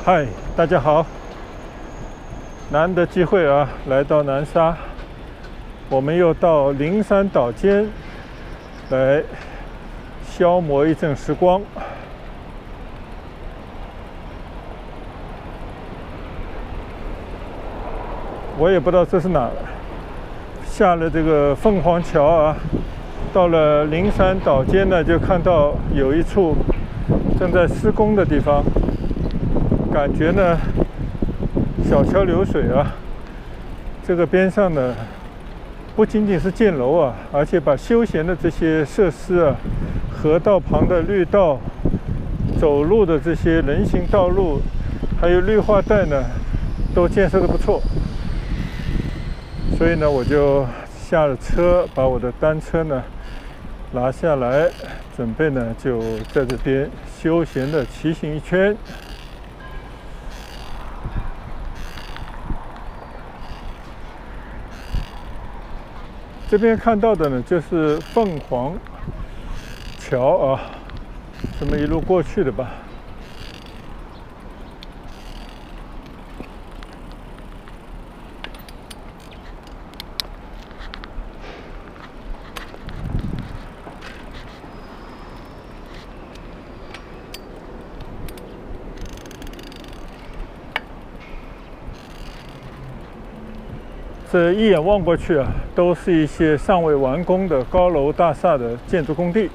嗨，大家好！难得机会啊，来到南沙，我们又到灵山岛尖来消磨一阵时光。我也不知道这是哪儿，下了这个凤凰桥啊，到了灵山岛尖呢，就看到有一处正在施工的地方。感觉呢，小桥流水啊，这个边上呢，不仅仅是建楼啊，而且把休闲的这些设施啊，河道旁的绿道、走路的这些人行道路，还有绿化带呢，都建设得不错。所以呢，我就下了车，把我的单车呢拿下来，准备呢就在这边休闲的骑行一圈。这边看到的呢，就是凤凰桥啊，这么一路过去的吧。这一眼望过去啊，都是一些尚未完工的高楼大厦的建筑工地。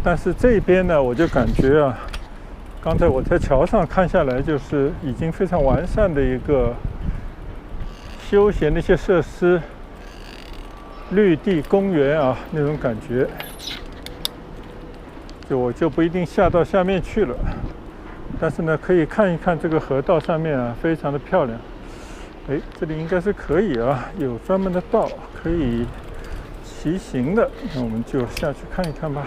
但是这边呢，我就感觉啊，刚才我在桥上看下来，就是已经非常完善的一个休闲的一些设施，绿地公园啊那种感觉。我就不一定下到下面去了，但是呢，可以看一看这个河道上面啊，非常的漂亮。哎，这里应该是可以啊，有专门的道可以骑行的，那我们就下去看一看吧。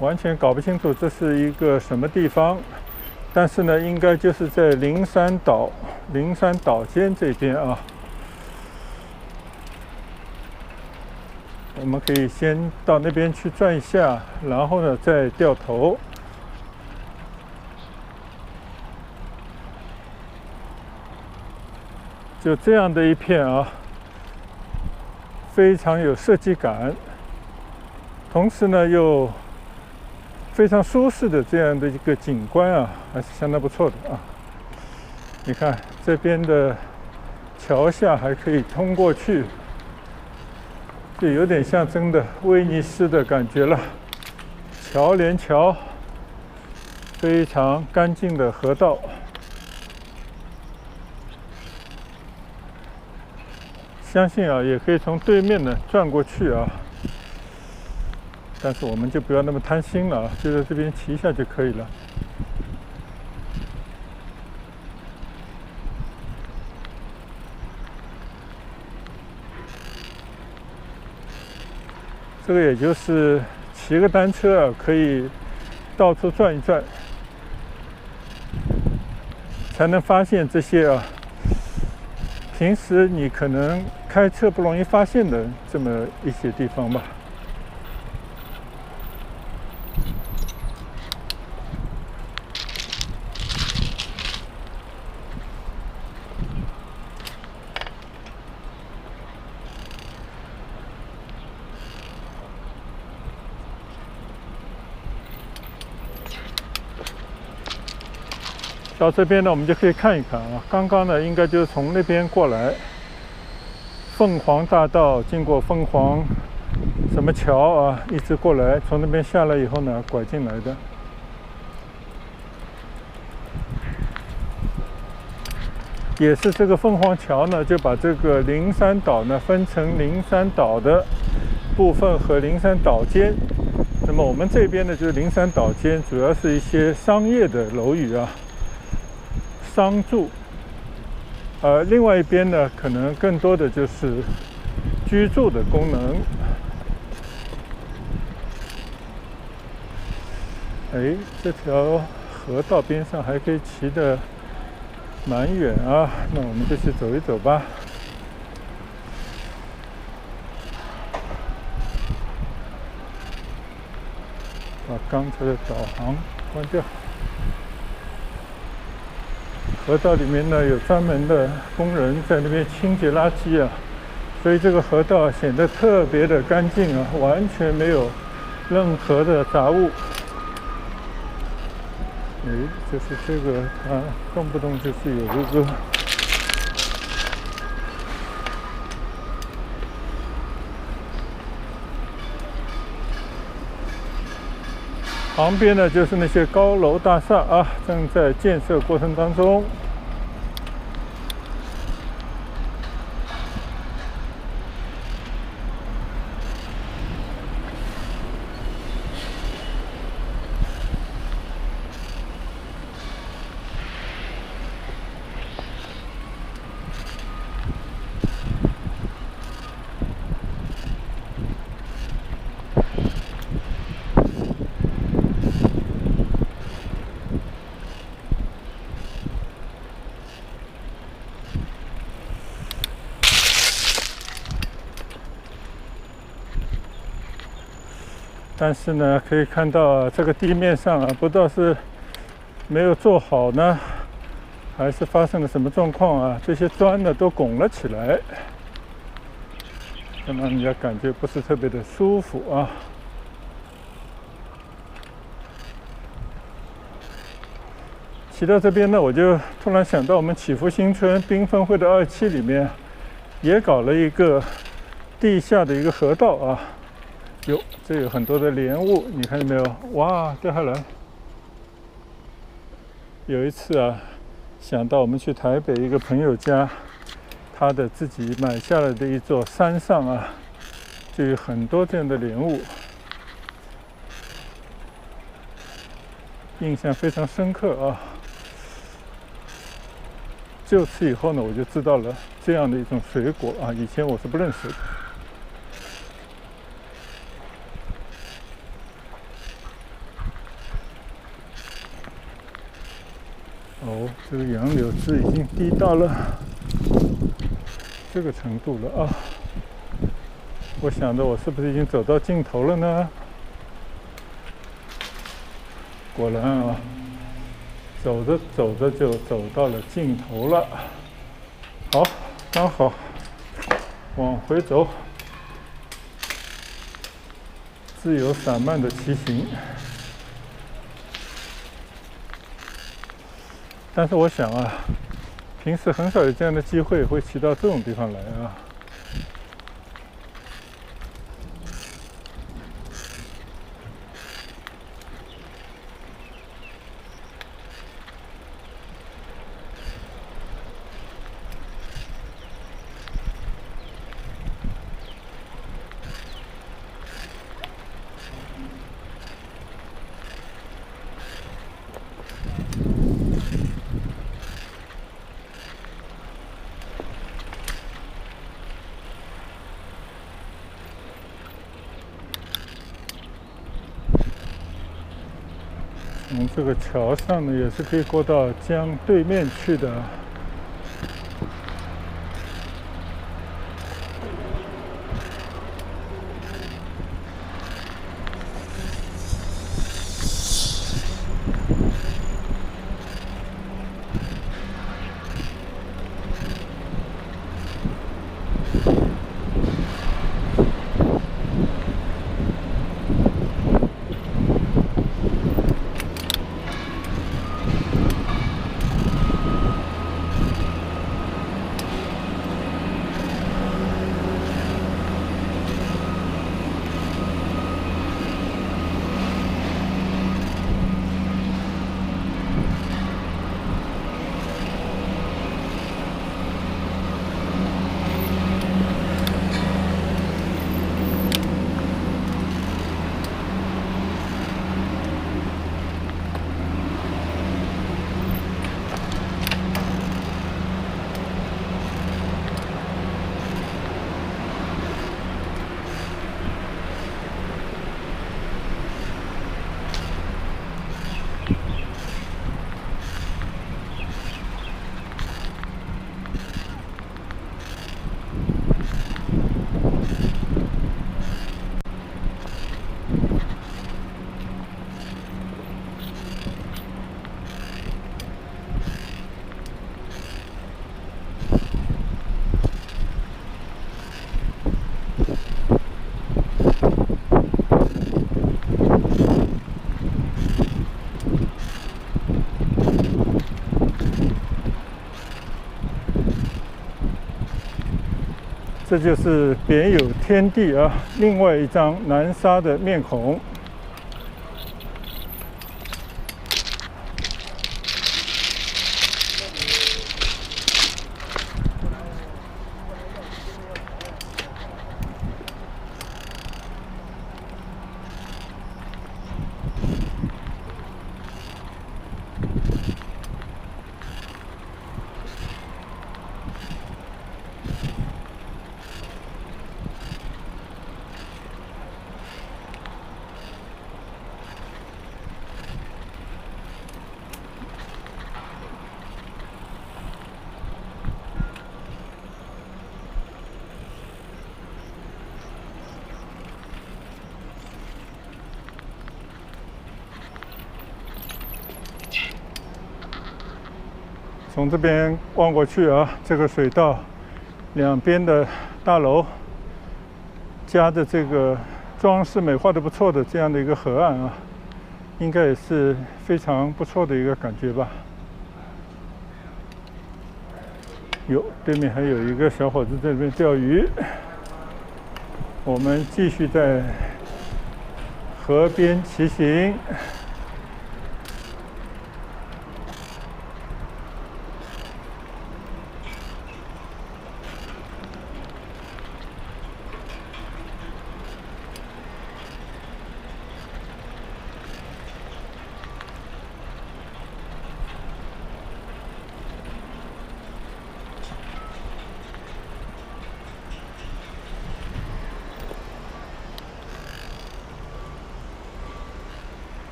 完全搞不清楚这是一个什么地方。但是呢，应该就是在灵山岛尖这边啊。我们可以先到那边去转一下，然后呢再掉头。就这样的一片啊，非常有设计感，同时呢又非常舒适的这样的一个景观啊，还是相当不错的啊。你看这边的桥下还可以通过去，就有点像真的威尼斯的感觉了。桥连桥，非常干净的河道。相信啊，也可以从对面呢转过去啊。但是我们就不要那么贪心了啊，就在这边骑一下就可以了。这个也就是骑个单车啊，可以到处转一转，才能发现这些啊，平时你可能开车不容易发现的这么一些地方吧。到这边呢，我们就可以看一看啊。刚刚呢，应该就是从那边过来，凤凰大道经过凤凰什么桥啊，一直过来，从那边下来以后呢，拐进来的。也是这个凤凰桥呢，就把这个灵山岛呢分成灵山岛的部分和灵山岛尖。那么我们这边呢，就是灵山岛尖，主要是一些商业的楼宇啊。商住，另外一边呢，可能更多的就是居住的功能。哎，这条河道边上还可以骑得蛮远啊，那我们就去走一走吧。把刚才的导航关掉。河道里面呢有专门的工人在那边清洁垃圾啊，所以这个河道显得特别的干净啊，完全没有任何的杂物。哎，就是这个，它动不动就是有一个旁边呢，就是那些高楼大厦啊，正在建设过程当中。但是呢，可以看到这个地面上啊，不知道是没有做好呢，还是发生了什么状况啊？这些砖呢都拱了起来，让人家感觉不是特别的舒服啊。骑到这边呢，我就突然想到，我们祈福新村缤纷会的2期里面也搞了一个地下的一个河道啊。哟，这有很多的莲雾，你看见没有？哇，掉下来！有一次啊，想到我们去台北一个朋友家，他的自己买下来的一座山上啊，就有很多这样的莲雾，印象非常深刻啊。就此以后呢，我就知道了这样的一种水果啊，以前我是不认识的。哦，这个杨柳枝已经低到了这个程度了啊！我想着我是不是已经走到尽头了呢？果然啊，走着走着就走到了尽头了。好，刚好往回走，自由散漫的骑行。但是我想啊，平时很少有这样的机会会骑到这种地方来啊。从这个桥上呢，也是可以过到江对面去的。这就是别有天地啊，另外一张南沙的面孔。从这边望过去啊，这个水道两边的大楼加的这个装饰美化的不错的这样的一个河岸啊，应该也是非常不错的一个感觉吧。有，对面还有一个小伙子在这边钓鱼。我们继续在河边骑行。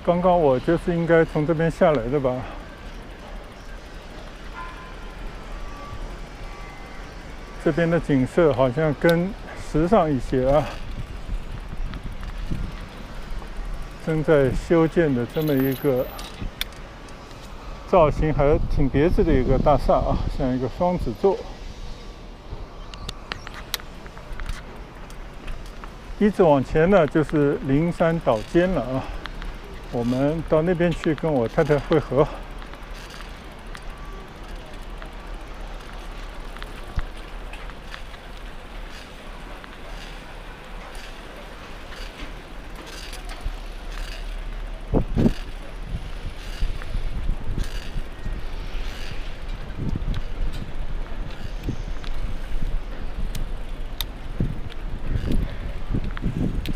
刚刚我就是应该从这边下来的吧？这边的景色好像更时尚一些啊。正在修建的这么一个造型还挺别致的一个大厦啊，像一个双子座。一直往前呢，就是灵山岛尖了啊。我们到那边去跟我太太会合。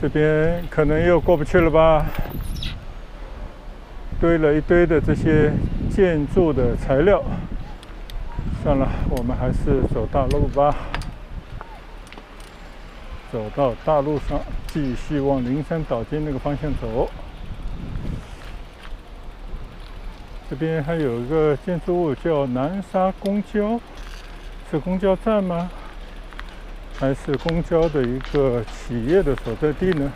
这边可能又过不去了吧？堆了一堆的这些建筑的材料，算了，我们还是走大路吧。走到大路上，继续往灵山岛尖那个方向走。这边还有一个建筑物叫南沙公交，是公交站吗？还是公交的一个企业的所在地呢？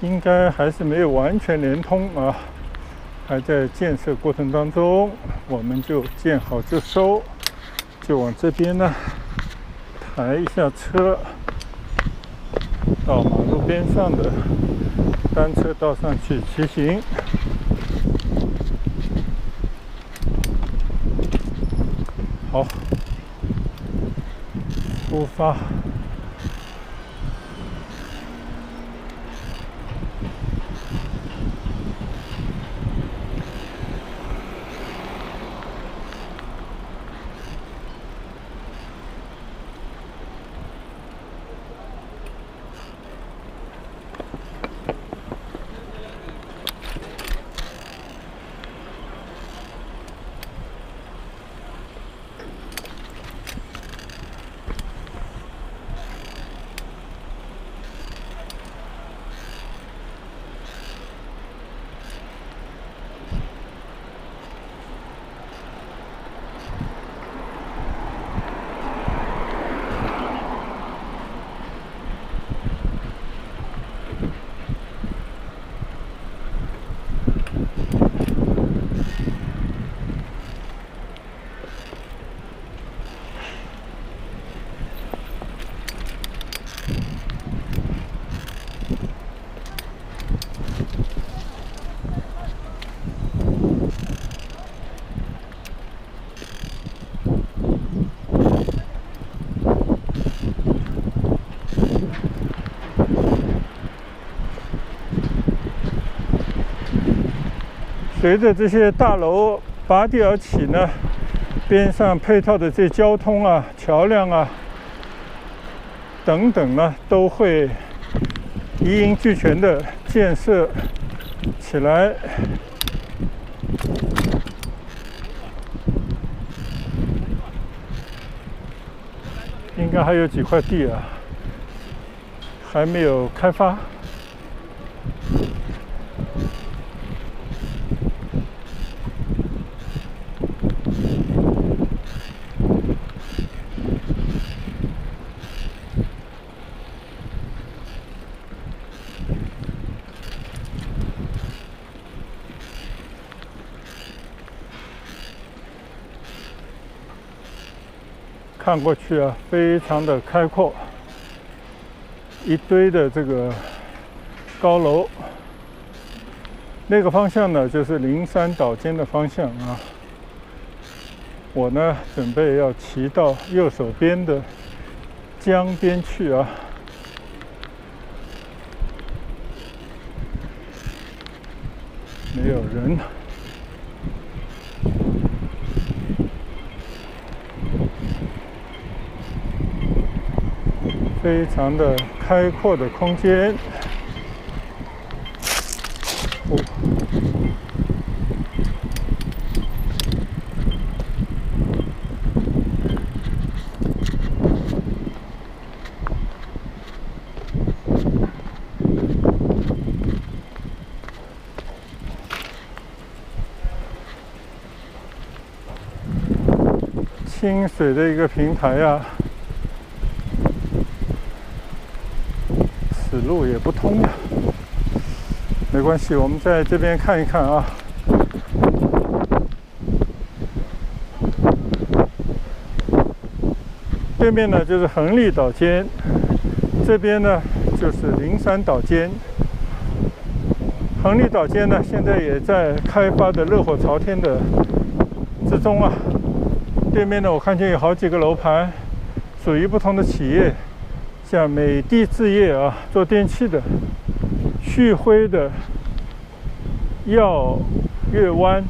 应该还是没有完全连通啊，还在建设过程当中。我们就见好就收，就往这边呢抬一下车，到马路边上的单车道上去骑行。好，出发。随着这些大楼拔地而起呢，边上配套的这些交通啊、桥梁啊等等呢，都会一应俱全的建设起来。应该还有几块地啊，还没有开发。看过去啊，非常的开阔，一堆的这个高楼。那个方向呢，就是灵山岛尖的方向啊。我呢，准备要骑到右手边的江边去啊。没有人。非常的开阔的空间。清水的一个平台啊。此路也不通呀，没关系，我们在这边看一看啊。对面呢就是横立岛尖，这边呢就是灵山岛尖。横立岛尖呢现在也在开发的热火朝天的之中啊。对面呢我看见有好几个楼盘，属于不同的企业。像美的制业啊，做电器的；旭辉的耀月湾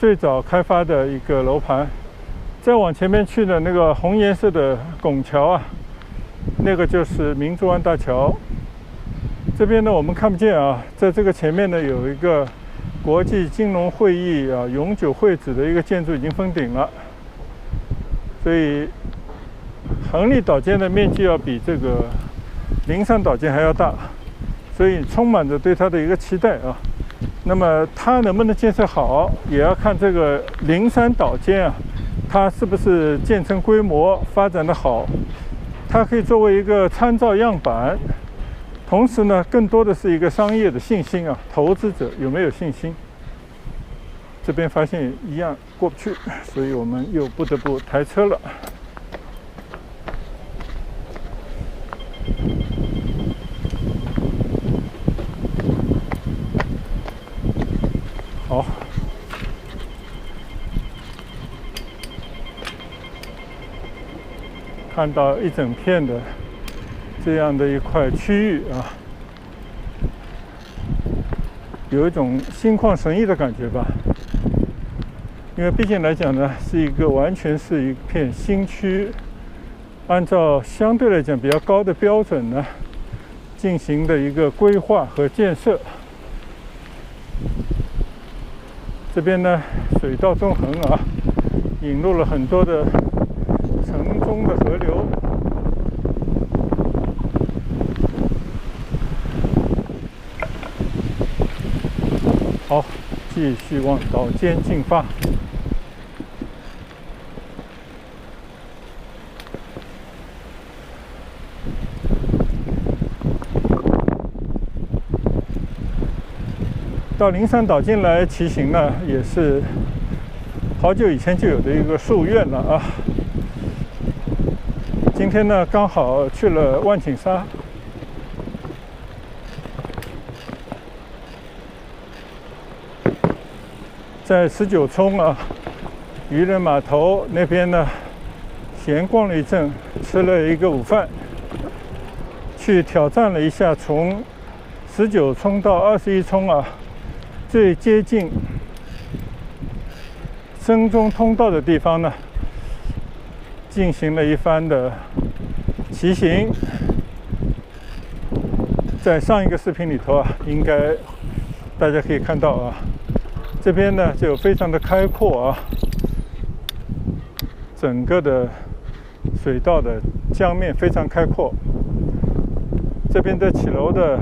最早开发的一个楼盘。再往前面去的那个红颜色的拱桥啊，那个就是明珠湾大桥。这边呢我们看不见啊，在这个前面呢有一个国际金融会议啊永久会址的一个建筑已经封顶了，所以。横立岛尖的面积要比这个灵山岛尖还要大，所以充满着对它的一个期待啊。那么它能不能建设好，也要看这个灵山岛尖啊，它是不是建成规模、发展的好。它可以作为一个参照样板，同时呢，更多的是一个商业的信心啊，投资者有没有信心？这边发现一样过不去，所以我们又不得不抬车了。好，看到一整片的这样的一块区域啊，有一种心旷神怡的感觉吧。因为毕竟来讲呢，是一个完全是一片新区，按照相对来讲比较高的标准呢，进行的一个规划和建设。这边呢，水道纵横啊，引入了很多的城中的河流。好，继续往岛尖进发。到灵山岛尖来骑行呢，也是好久以前就有的一个夙愿了啊。今天呢，刚好去了万顷沙，在19冲啊，渔人码头那边呢，闲逛了一阵，吃了一个午饭，去挑战了一下从19冲到21冲啊。最接近深中通道的地方呢，进行了一番的骑行。在上一个视频里头啊，应该大家可以看到啊，这边呢就非常的开阔啊，整个的水道的江面非常开阔。这边的起楼的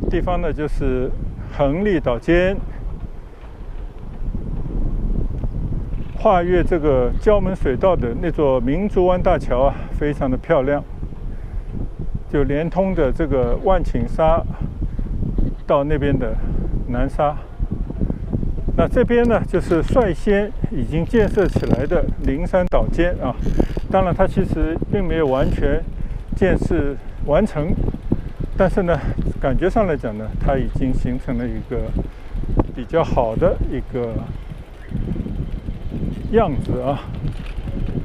地方呢，就是横立岛间，跨越这个礁门水道的那座明珠湾大桥啊，非常的漂亮，就连通的这个万顷沙到那边的南沙。那这边呢，就是率先已经建设起来的灵山岛间啊，当然它其实并没有完全建设完成，但是呢，感觉上来讲呢，它已经形成了一个比较好的一个样子啊。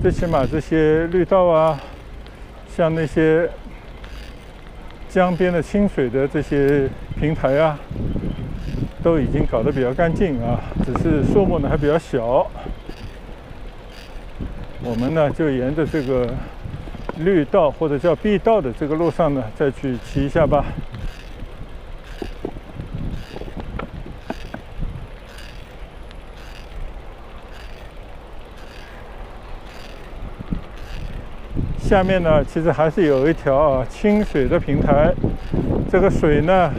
最起码这些绿道啊，像那些江边的清水的这些平台啊，都已经搞得比较干净啊，只是数目呢还比较小。我们呢就沿着这个绿道或者叫碧道的这个路上呢，再去骑一下吧。下面呢，其实还是有一条清水的平台，这个水呢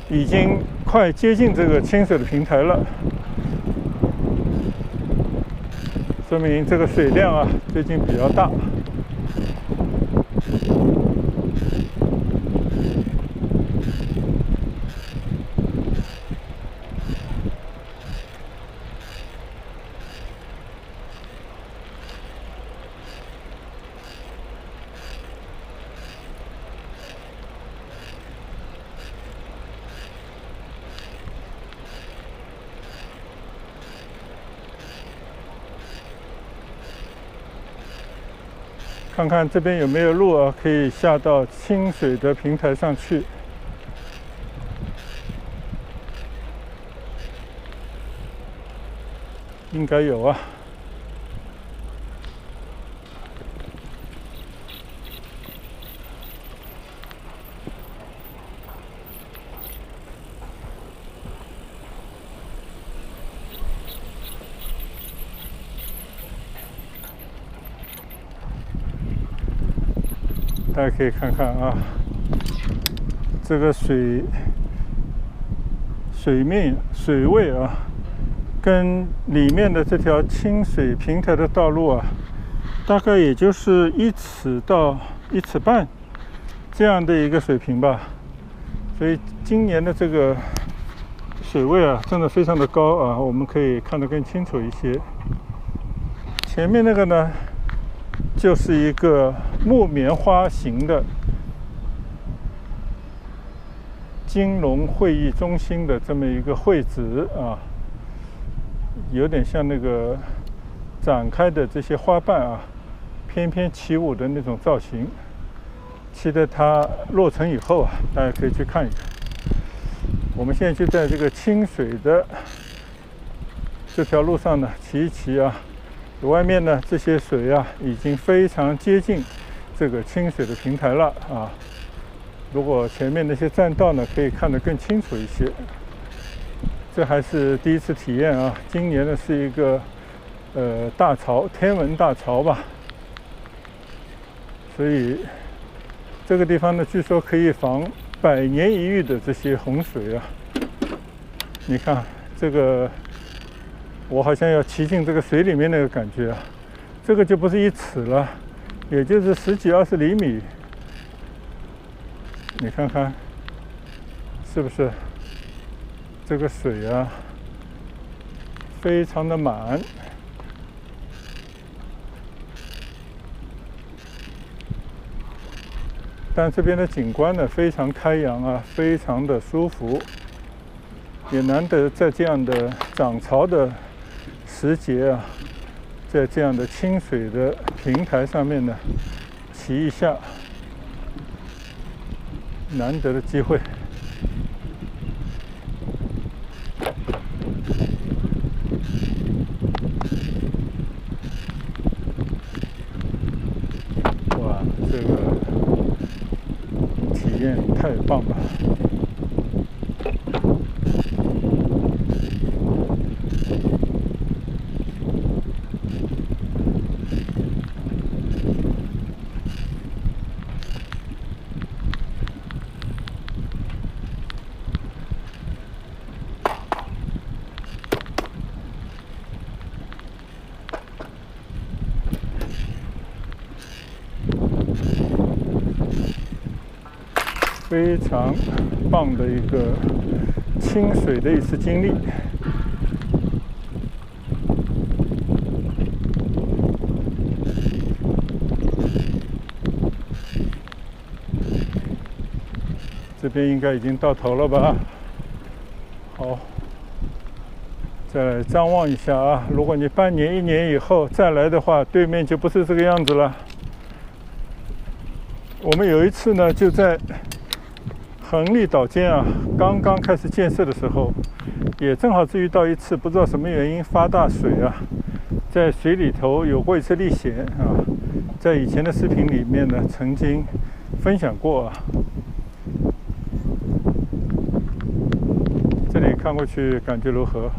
已经快接近这个清水的平台了，说明这个水量啊最近比较大。看看这边有没有路啊，可以下到清水的平台上去。应该有啊。大家可以看看啊，这个水面水位啊，跟里面的这条清水平台的道路啊，大概也就是1尺到1尺半这样的一个水平吧。所以今年的这个水位啊，真的非常的高啊，我们可以看得更清楚一些。前面那个呢，就是一个木棉花形的金融会议中心的这么一个会址啊，有点像那个展开的这些花瓣啊，翩翩起舞的那种造型。期待它落成以后啊，大家可以去看一看。我们现在就在这个清水的这条路上呢骑一骑啊。外面呢，这些水啊，已经非常接近这个清水的平台了啊。如果前面那些栈道呢，可以看得更清楚一些。这还是第一次体验啊。今年呢是一个大潮，天文大潮吧。所以这个地方呢，据说可以防100年一遇的这些洪水啊。你看这个。我好像要骑进这个水里面那个感觉啊，这个就不是1尺了，也就是10几20厘米。你看看，是不是？这个水啊，非常的满。但这边的景观呢，非常开扬啊，非常的舒服，也难得在这样的涨潮的时节啊，在这样的清水的平台上面呢，骑一下，难得的机会。太棒了。非常棒的一个清水的一次经历。这边应该已经到头了吧？好，再来张望一下啊！如果你半年、1年以后再来的话，对面就不是这个样子了。我们有一次呢，就在横立岛间啊，刚刚开始建设的时候，也正好是遇到一次不知道什么原因发大水啊，在水里头有过一次历险啊，在以前的视频里面呢，曾经分享过啊。这里看过去感觉如何？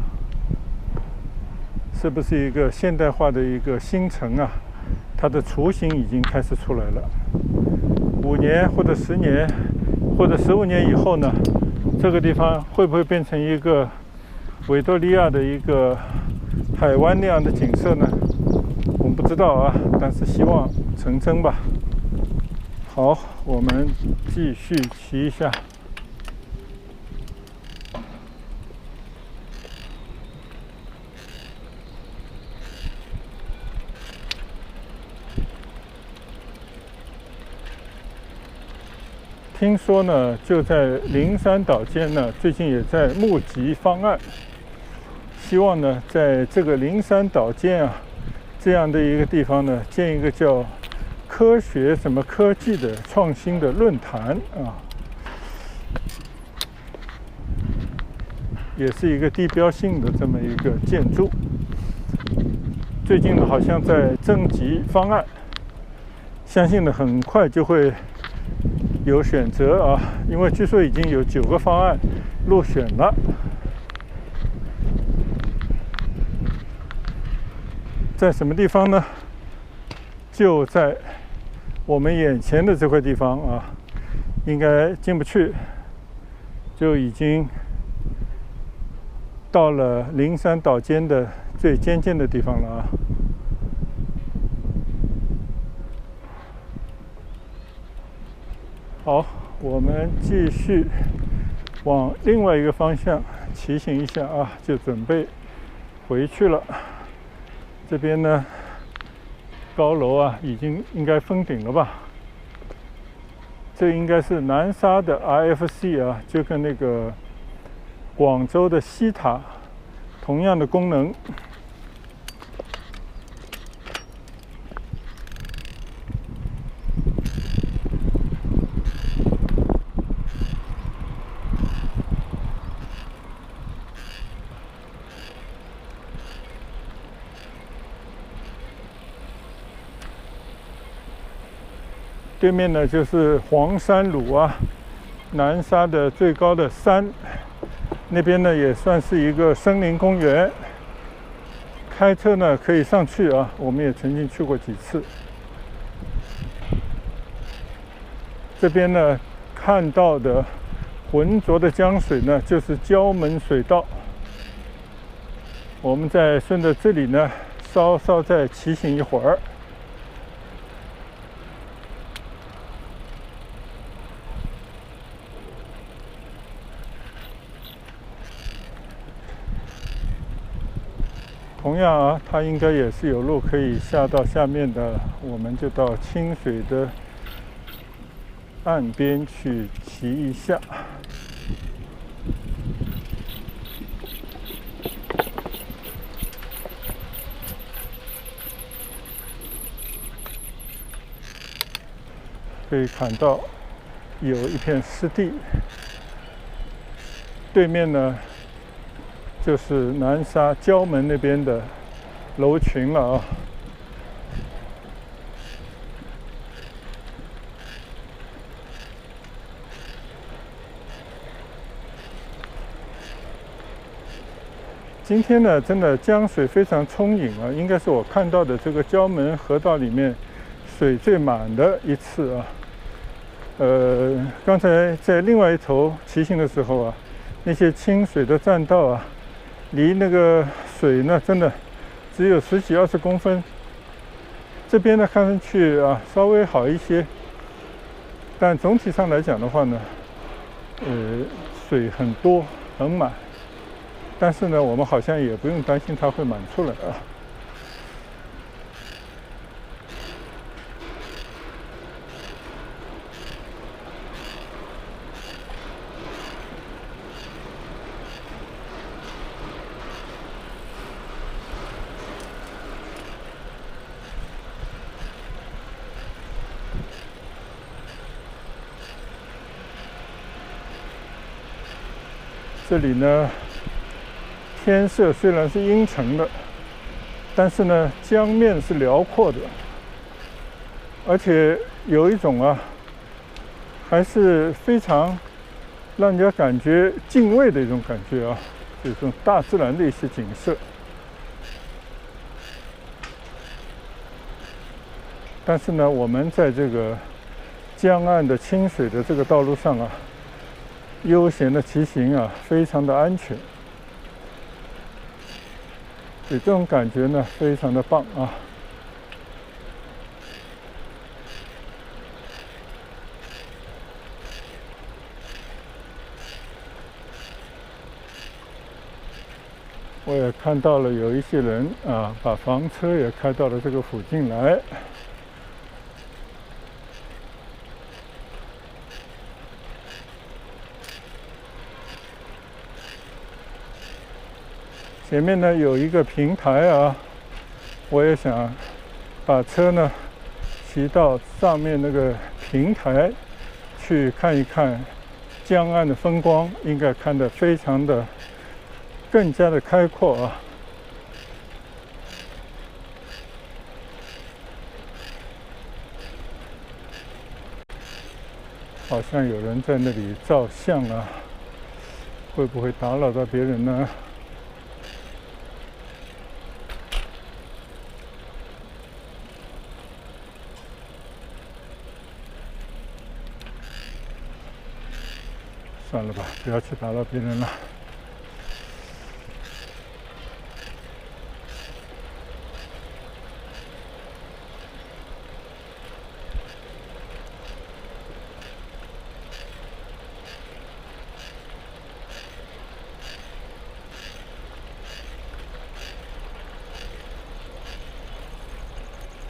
是不是一个现代化的一个新城啊？它的雏形已经开始出来了。5年或者10年或者15年以后呢，这个地方会不会变成一个维多利亚的一个海湾那样的景色呢？我们不知道啊，但是希望成真吧。好，我们继续骑一下。听说呢，就在灵山岛间呢，最近也在募集方案，希望呢，在这个灵山岛间啊，这样的一个地方呢，建一个叫科学什么科技的创新的论坛啊，也是一个地标性的这么一个建筑。最近呢，好像在征集方案，相信呢，很快就会有选择啊，因为据说已经有9个方案入选了。在什么地方呢？就在我们眼前的这块地方啊，应该进不去，就已经到了灵山岛间的最尖尖的地方了啊。好，我们继续往另外一个方向骑行一下啊，就准备回去了。这边呢，高楼啊，已经应该封顶了吧？这应该是南沙的 RFC 啊，就跟那个广州的西塔同样的功能。对面呢就是黄山鲁啊，南沙的最高的山，那边呢也算是一个森林公园，开车呢可以上去啊，我们也曾经去过几次。这边呢看到的浑浊的江水呢，就是礁门水道。我们再顺着这里呢，稍稍再骑行一会儿。同样啊，它应该也是有路可以下到下面的，我们就到清水的岸边去骑一下。可以看到有一片湿地，对面呢就是南沙礁门那边的楼群了啊。今天呢，真的江水非常充盈啊，应该是我看到的这个胶门河道里面水最满的一次啊。刚才在另外一头骑行的时候啊，那些清水的栈道啊，离那个水呢，真的只有10几20公分。这边呢，看上去啊稍微好一些，但总体上来讲的话呢，水很多很满，但是呢，我们好像也不用担心它会满出来啊。这里呢，天色虽然是阴沉的，但是呢，江面是辽阔的，而且有一种啊，还是非常让人家感觉敬畏的一种感觉啊，这种大自然的一些景色。但是呢，我们在这个江岸的清水的这个道路上啊，悠闲的骑行啊，非常的安全，所以这种感觉呢，非常的棒啊。我也看到了有一些人啊，把房车也开到了这个附近来。前面呢有一个平台啊，我也想把车呢骑到上面那个平台去看一看江岸的风光，应该看得非常的更加的开阔啊。好像有人在那里照相啊，会不会打扰到别人呢？算了吧，不要去打扰别人了。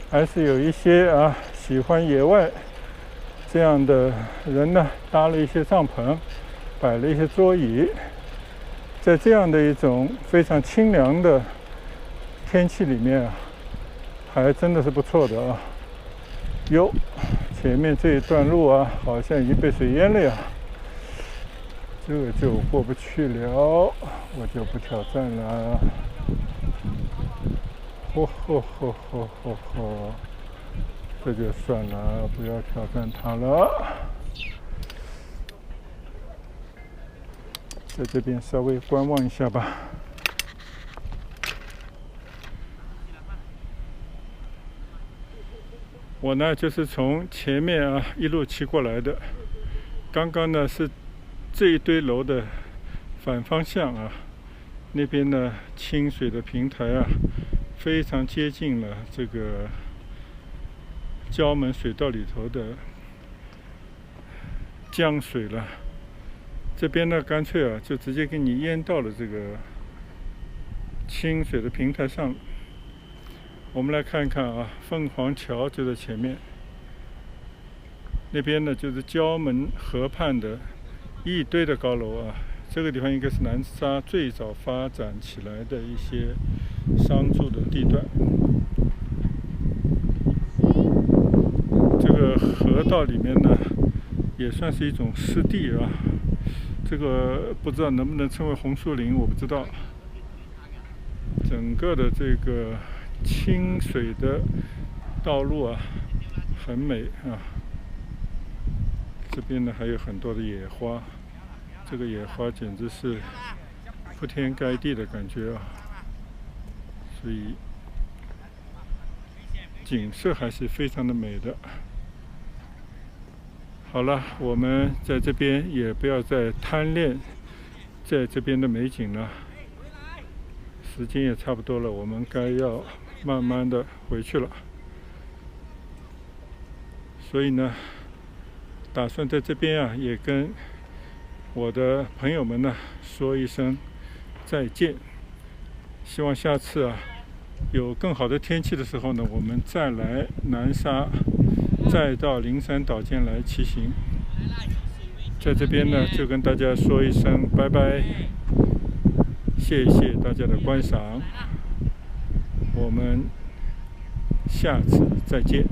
还是有一些啊喜欢野外这样的人呢，搭了一些帐篷，摆了一些桌椅，在这样的一种非常清凉的天气里面啊，还真的是不错的啊。哟，前面这一段路啊，好像已经被水淹了呀，这就过不去了，我就不挑战了。吼吼吼吼吼吼，这就算了，不要挑战它了。在这边稍微观望一下吧。我呢就是从前面啊一路骑过来的，刚刚呢是这一堆楼的反方向啊，那边呢清水的平台啊，非常接近了这个胶门水道里头的江水了。这边呢干脆啊就直接给你淹到了这个清水的平台上。我们来看看啊，凤凰桥就在前面，那边呢就是胶门河畔的一堆的高楼啊。这个地方应该是南沙最早发展起来的一些商住的地段。这个河道里面呢，也算是一种湿地啊。这个不知道能不能称为红树林，我不知道。整个的这个清水的道路啊，很美啊。这边呢还有很多的野花，这个野花简直是铺天盖地的感觉啊，所以景色还是非常的美的。好了，我们在这边也不要再贪恋在这边的美景了，时间也差不多了，我们该要慢慢的回去了。所以呢，打算在这边啊，也跟我的朋友们呢说一声再见。希望下次啊有更好的天气的时候呢，我们再来南沙，再到灵山岛间来骑行。在这边呢，就跟大家说一声拜拜，谢谢大家的观赏，我们下次再见。